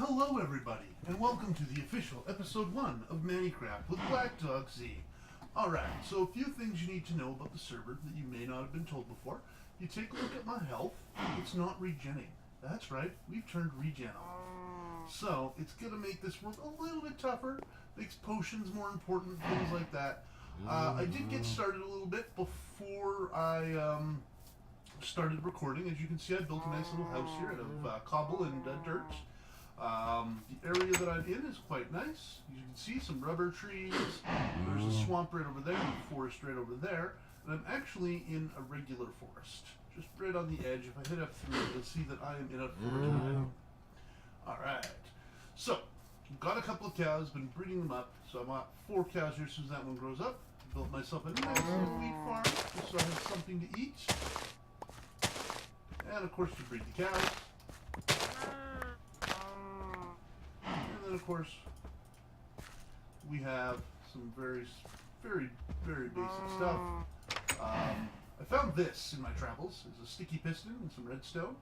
Hello everybody, and welcome to the official episode 1 of ManniCraft with Black Dog Z. Alright, so a few things you need to know about the server that you may not have been told before. You take a look at my health, it's not regenning. That's right, we've turned regen on. So, it's going to make this work a little bit tougher, makes potions more important, things like that. I did get started a little bit before I started recording. As you can see, I built a nice little house here out of cobble and dirt. The area that I'm in is quite nice. You can see some rubber trees. There's a swamp right over there, a forest right over there. And I'm actually in a regular forest. Just right on the edge. If I hit F3, you'll see that I am in a forest. Alright. So, got a couple of cows, been breeding them up. So I got 4 cows here as soon as that one grows up. Built myself a nice little wheat farm just so I have something to eat. And of course to breed the cows. And then of course we have some very basic stuff. I found this in my travels. It's a sticky piston and some redstone.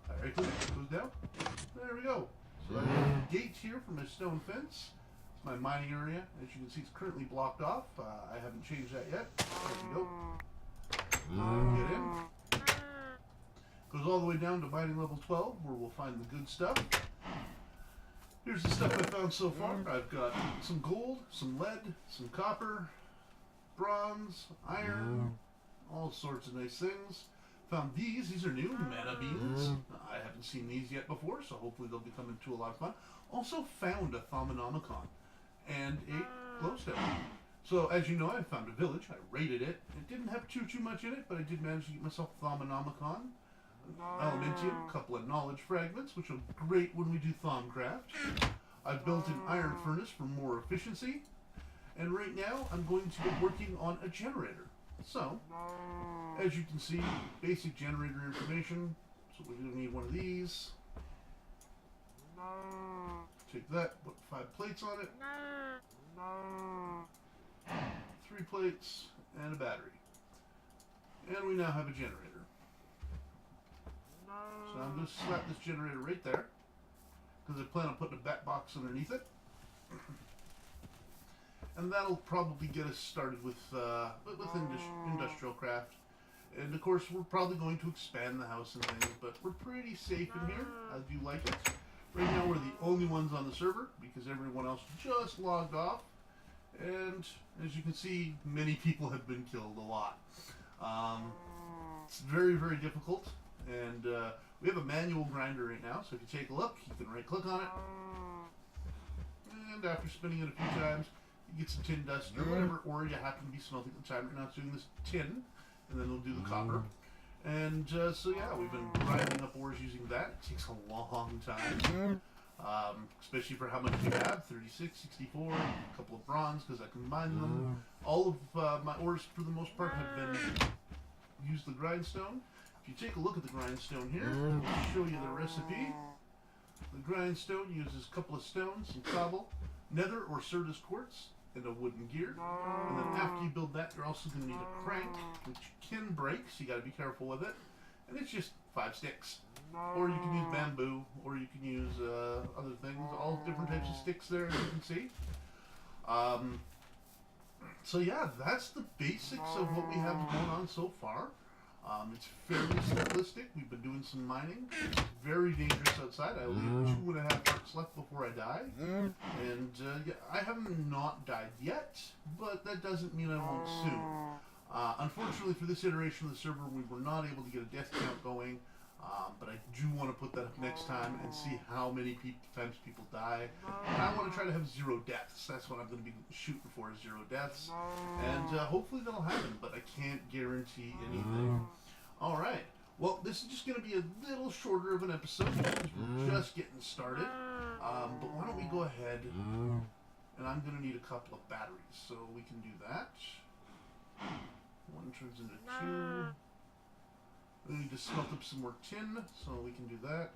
I right click it, goes down. There we go. So I have a gate here for my stone fence. It's my mining area. As you can see, it's currently blocked off. I haven't changed that yet. There we go. Get in. Goes all the way down to mining level 12, where we'll find the good stuff. Here's the stuff I found so far. I've got some gold, some lead, some copper, bronze, iron, all sorts of nice things. Found these. These are new, mana beans. I haven't seen these yet before, so hopefully they'll be coming to a lot of fun. Also found a Thaumcraft and a glowstone. So as you know, I found a village. I raided it. It didn't have too much in it, but I did manage to get myself Thaumcraft. Elementium, a couple of knowledge fragments, which are great when we do Thaumcraft. I've built an iron furnace for more efficiency, and right now I'm going to get working on a generator. So, as you can see, basic generator information. So we're going to need one of these. Take that, put 5 plates on it. 3 plates, and a battery. And we now have a generator. So I'm going to slap this generator right there, because I plan on putting a bat box underneath it. And that'll probably get us started with IndustrialCraft. And of course, we're probably going to expand the house and things, but we're pretty safe in here. I do like it. Right now, we're the only ones on the server, because everyone else just logged off. And as you can see, many people have been killed, a lot. It's very difficult. And we have a manual grinder right now, so if you take a look, you can right-click on it. And after spinning it a few times, you get some tin dust or whatever ore you happen to be smelting at the time. Right now it's doing this tin, and then it'll do the copper. And so yeah, we've been grinding up ores using that. It takes a long time, especially for how much we have, 36, 64, a couple of bronze, because I combined them. All of my ores, for the most part, have been used the grindstone. If you take a look at the grindstone here, I'll show you the recipe. The grindstone uses a couple of stones, some cobble, nether or Certus quartz, and a wooden gear. And then after you build that, you're also going to need a crank, which can break, so you got to be careful with it. And it's just 5 sticks. Or you can use bamboo, or you can use other things. All different types of sticks there, as you can see. So yeah, that's the basics of what we have going on so far. It's fairly simplistic. We've been doing some mining. It's very dangerous outside. I only have 2.5 hearts left before I die. And yeah, I haven't not died yet, but that doesn't mean I won't soon. Unfortunately for this iteration of the server, we were not able to get a death count going. But I do want to put that up next time and see how many times people die. And I want to try to have 0 deaths. That's what I'm going to be shooting for, 0 deaths. And hopefully that'll happen, but I can't guarantee anything. Alright, well, this is just going to be a little shorter of an episode because we're just getting started. But why don't we go ahead, and I'm going to need a couple of batteries, so we can do that. 1 turns into 2. We need to smelt up some more tin, so we can do that.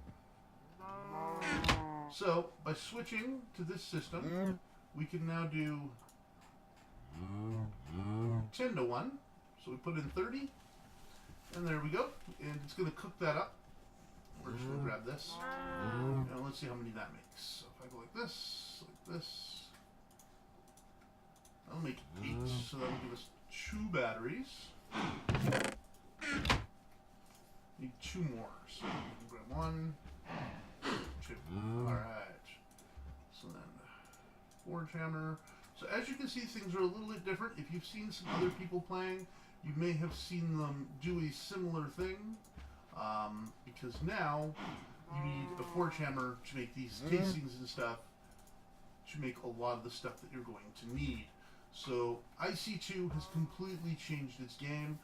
So, by switching to this system, we can now do 10 to 1. So we put in 30, and there we go. And it's going to cook that up. We're just going to grab this. And let's see how many that makes. So if I go like this, that'll make 8. So that'll give us 2 batteries. Need 2 more. So we can grab 1, 2. Alright. So then, forge hammer. So as you can see, things are a little bit different. If you've seen some other people playing, you may have seen them do a similar thing. Because now you need a forge hammer to make these casings and stuff, to make a lot of the stuff that you're going to need. So IC2 has completely changed its game.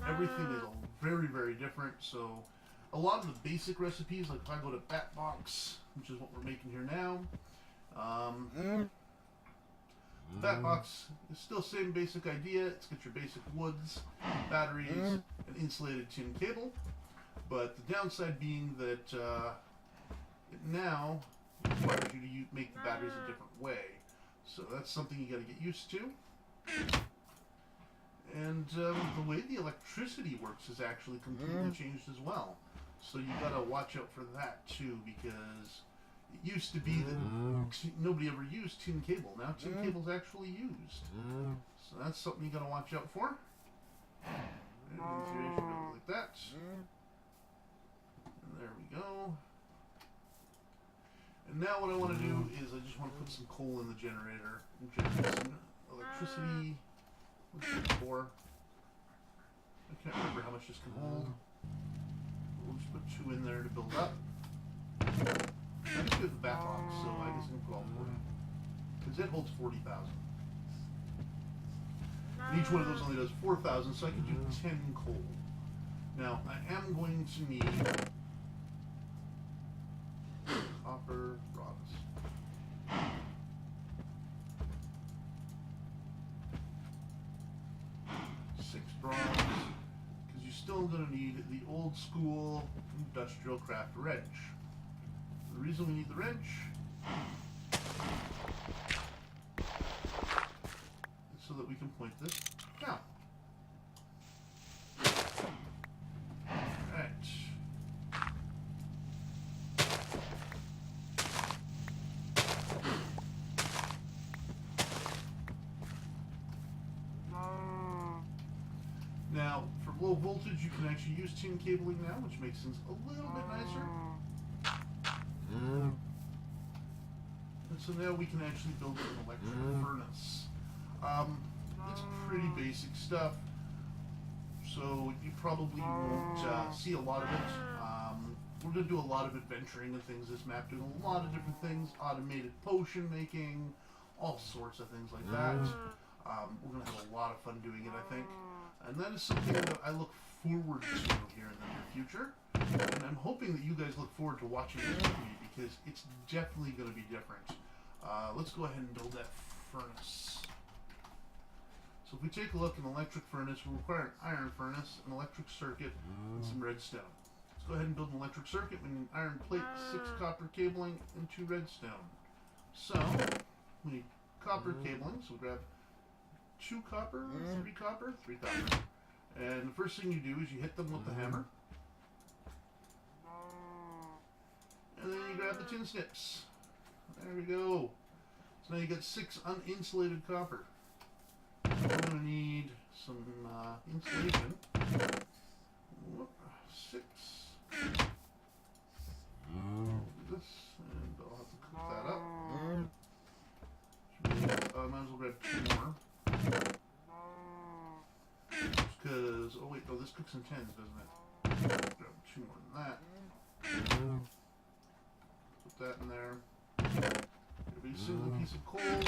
Everything is very, very different. So a lot of the basic recipes, like if I go to Batbox, which is what we're making here now, Batbox is still the same basic idea. It's got your basic woods, batteries, and insulated tin cable. But the downside being that it now requires you to make the batteries a different way. So that's something you got to get used to. And the way the electricity works has actually completely changed as well. So you got to watch out for that too, because it used to be that nobody ever used tin cable. Now tin cable's actually used. So that's something you got to watch out for. Like that. And there we go. And now what I want to do is I just want to put some coal in the generator and generate some electricity. What's it for? I can't remember how much this can hold. We'll just put 2 in there to build up. I just do the back box, so I guess I can put all 40. Because it holds 40,000. And each one of those only does 4,000, so I can do 10 coal. Now, I am going to need copper rods. 6 bronze, because you're still going to need the old school IndustrialCraft wrench. The reason we need the wrench is so that we can point this down. Alright. Now, for low voltage, you can actually use tin cabling now, which makes things a little bit nicer. And so now we can actually build an electric furnace. It's pretty basic stuff, so you probably won't see a lot of it. We're going to do a lot of adventuring and things this map, doing a lot of different things, automated potion making, all sorts of things like that. We're going to have a lot of fun doing it, I think. And that is something that I look forward to here in the near future. And I'm hoping that you guys look forward to watching this with me, because it's definitely going to be different. Let's go ahead and build that furnace. So if we take a look, an electric furnace will require an iron furnace, an electric circuit, and some redstone. Let's go ahead and build an electric circuit. We need an iron plate, 6 copper cabling, and 2 redstone. So we need copper cabling, so we'll grab 2 copper, 3 copper, 3 copper. And the first thing you do is you hit them with the hammer. And then you grab the tin snips. There we go. So now you got 6 uninsulated copper. We're going to need some insulation. Whoop, 6. Do this, and I'll have to cook that up. Might as well grab 2 more. Just because, oh wait, no, this cooks in 10s, doesn't it? Grab 2 more than that. Put that in there. It'll be a single piece of coal.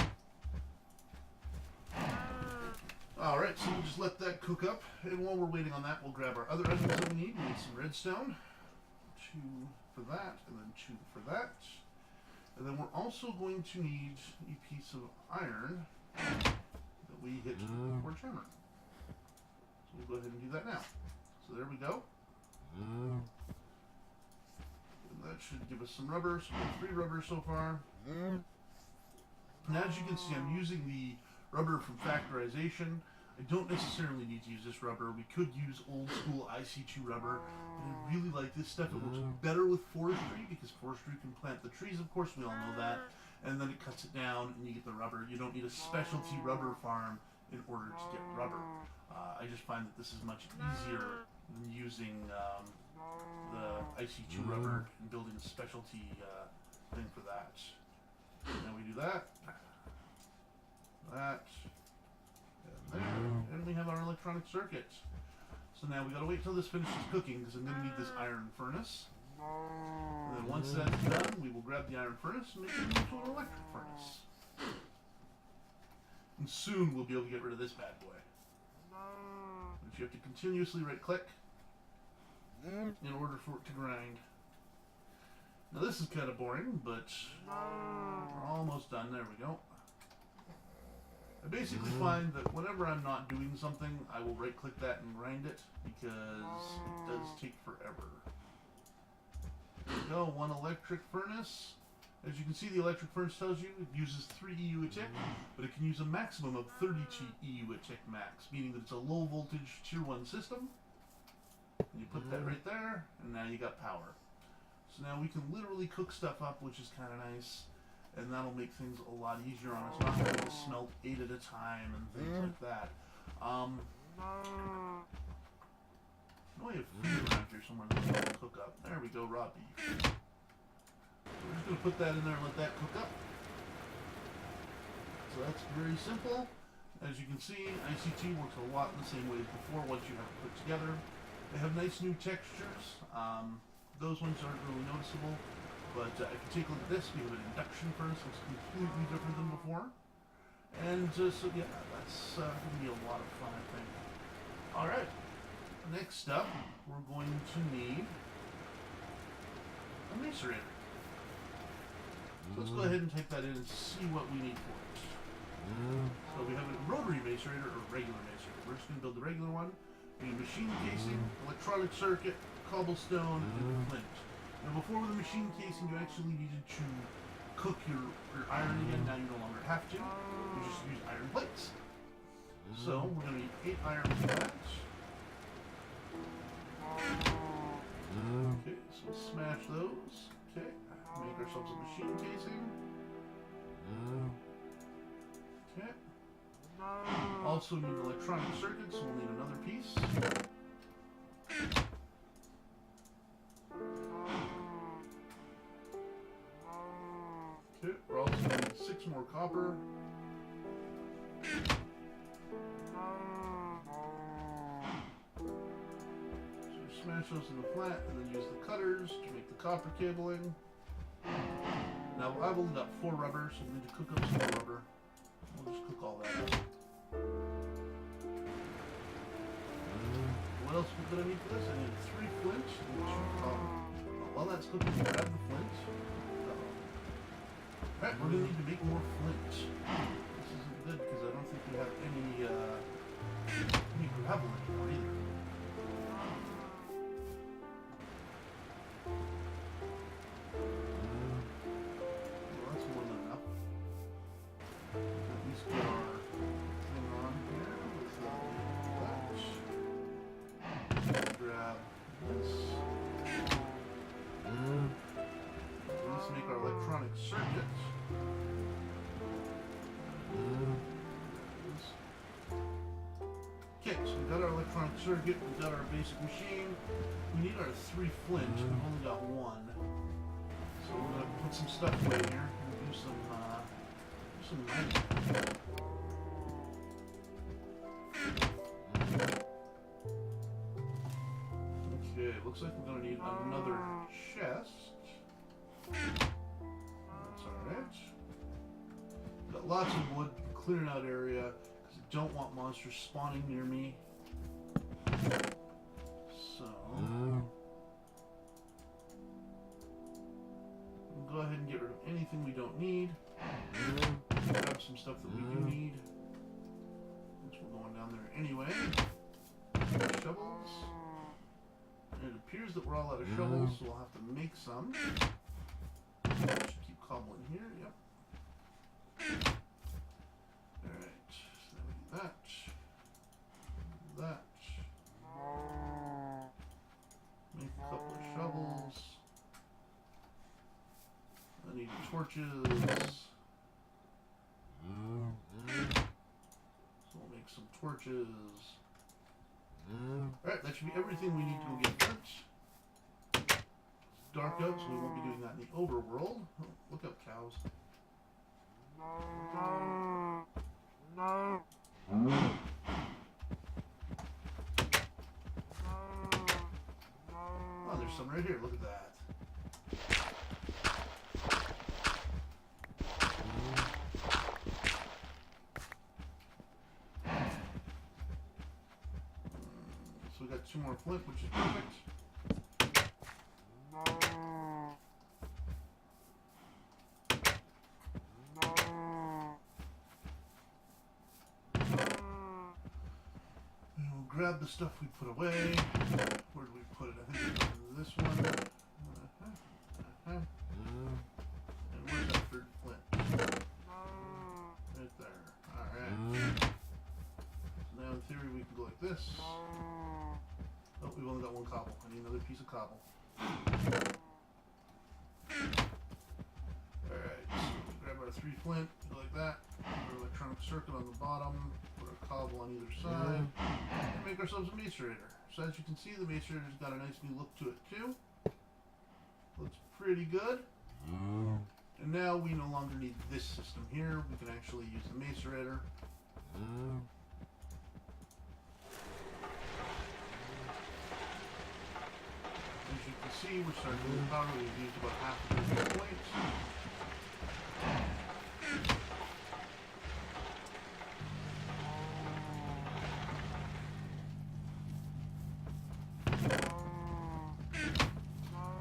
Alright, so we'll just let that cook up, and while we're waiting on that, we'll grab our other items that we need. We need some redstone, 2 for that, and then 2 for that. And then we're also going to need a piece of iron that we hit with the forge hammer. So we'll go ahead and do that now. So there we go. And that should give us some rubber, so we have 3 rubber so far. And as you can see, I'm using the rubber from Factorization. I don't necessarily need to use this rubber. We could use old school IC2 rubber, but I really like this stuff. It works better with forestry because forestry can plant the trees, of course, we all know that, and then it cuts it down and you get the rubber. You don't need a specialty rubber farm in order to get rubber. I just find that this is much easier than using the IC2 rubber and building a specialty thing for that. Now we do that, and there, and we have our electronic circuit. So now we gotta wait till this finishes cooking because I'm gonna need this iron furnace. And then once that's done, we will grab the iron furnace and make it into an electric furnace. And soon we'll be able to get rid of this bad boy. But you have to continuously right-click in order for it to grind. Now this is kind of boring, but we're almost done. There we go. I basically find that whenever I'm not doing something, I will right-click that and grind it because it does take forever. There we go, one electric furnace. As you can see, the electric furnace tells you it uses 3 EU a tick, but it can use a maximum of 30 EU a tick max, meaning that it's a low voltage tier 1 system. And you put that right there, and now you got power. So now we can literally cook stuff up, which is kind of nice, and that'll make things a lot easier on us. Not having to smelt 8 at a time and things like that. I know I have food around here somewhere that we can cook up. There we go, raw beef. So we're just going to put that in there and let that cook up. So that's very simple. As you can see, ICT works a lot in the same way as before once you have it put together. They have nice new textures. Those ones aren't really noticeable, but if you take a look at this, we have an induction furnace that's completely different than before. And so yeah, that's going to be a lot of fun, I think. Alright, next up, we're going to need a macerator. So let's go ahead and type that in and see what we need for it. So we have a rotary macerator or regular macerator. We're just going to build the regular one. We need machine casing, electronic circuit, cobblestone, and flint. Now before with the machine casing you actually needed to cook your iron again. Now you no longer have to. You just use iron plates. So we're going to need 8 iron plates. Okay, so we'll smash those. Okay, make ourselves a machine casing. Okay. Also need an electronic circuit, so we'll need another piece. Okay, we're also going to need 6 more copper. So smash those in the flat and then use the cutters to make the copper cabling. Now I've only got 4 rubber, so we need to cook up some more rubber. We'll just cook all that up. What else did I need for this? I need 3 flint and 2 copper. While that's cooking, we'll grab the flint. Alright, we're going to need to make more flint. This isn't good because I don't think we have any gravel anymore either. Well, that's more than enough. At least get our thing on here with that. Grab this. Let's make our electronic circuit. Okay, so we've got our electronic circuit, we've got our basic machine. We need our 3 flint, we've only got 1. So we're gonna put some stuff away here and do some mining. Okay, looks like we're gonna need another chest. That's alright. Got lots of wood, clearing out area, because I don't want monsters spawning near me. So, we'll go ahead and get rid of anything we don't need. Grab some stuff that we do need, since we're going down there anyway. Shovels. And it appears that we're all out of shovels, so we'll have to make some. Should keep cobbling here, yep. Alright, so now we do that. torches. So we'll make some torches. Alright, that should be everything we need to go get flint. It's dark out, so we won't be doing that in the overworld. Oh, look out, cows. Oh, there's some right here. Look at that. So we got 2 more flint, which is perfect. And we'll grab the stuff we put away. Where did we put it? I think it's in this one. And where's that 3rd flint? Right there. Alright. So now in theory we can go like this. Oh, we've only got 1 cobble. I need another piece of cobble. Alright, so we grab our 3 flint, go like that. Put our electronic circuit on the bottom, put our cobble on either side, and make ourselves a macerator. So as you can see, the macerator's got a nice new look to it too. Looks pretty good. And now we no longer need this system here. We can actually use the macerator. As you can see, we're starting to lose power. We've used about half of the points.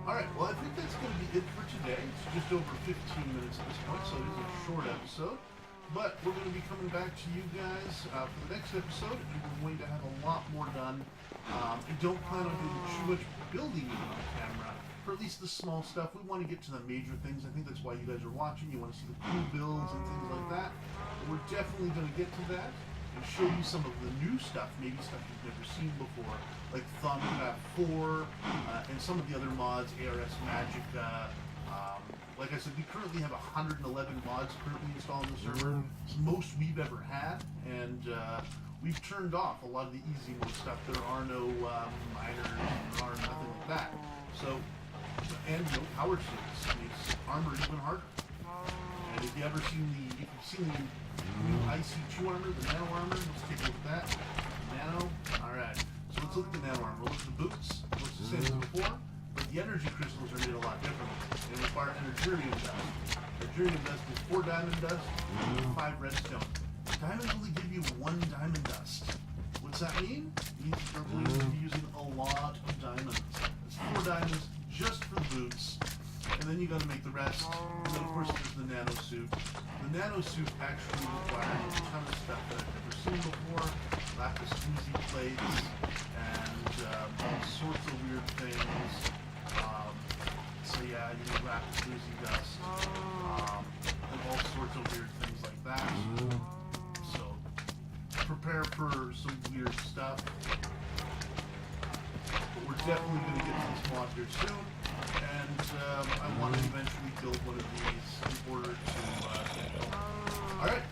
Alright, well I think that's going to be it for today. It's just over 15 minutes at this point, so it is a short episode. But we're going to be coming back to you guys for the next episode, and we're going to have a lot more done. I don't plan on doing too much building even on camera, for at least the small stuff. We want to get to the major things. I think that's why you guys are watching. You want to see the cool builds and things like that. But we're definitely going to get to that and show you some of the new stuff, maybe stuff you've never seen before, like Thaumcraft 4 and some of the other mods, ARS Magica. Like I said, we currently have 111 mods currently installed on the server. It's the most we've ever had, and we've turned off a lot of the easy mode stuff. There are no miners, there are nothing like that. So, and no power suits makes armor even harder. And if you've seen the new IC2 armor, the nano armor, let's take a look at that. Nano, alright. So let's look at the nano armor. We'll look at the boots, looks the same as before. But the energy crystals are made a lot differently. They require Energistics dust. Energistics dust is 4 diamond dust, 5 redstone. Diamonds only give you 1 diamond dust. What's that mean? It means you're going to be using a lot of diamonds. It's 4 diamonds just for the boots. And then you got to make the rest. And then of course there's the nano suit. The nano suit actually requires a ton of stuff that I've never seen before. Lapis lazuli plates and all sorts of weird things. So yeah, you need lapis lazuli dust, and all sorts of weird things like that. So prepare for some weird stuff. But we're definitely going to get to this mod here soon, and I want to eventually build one of these in order to. All right.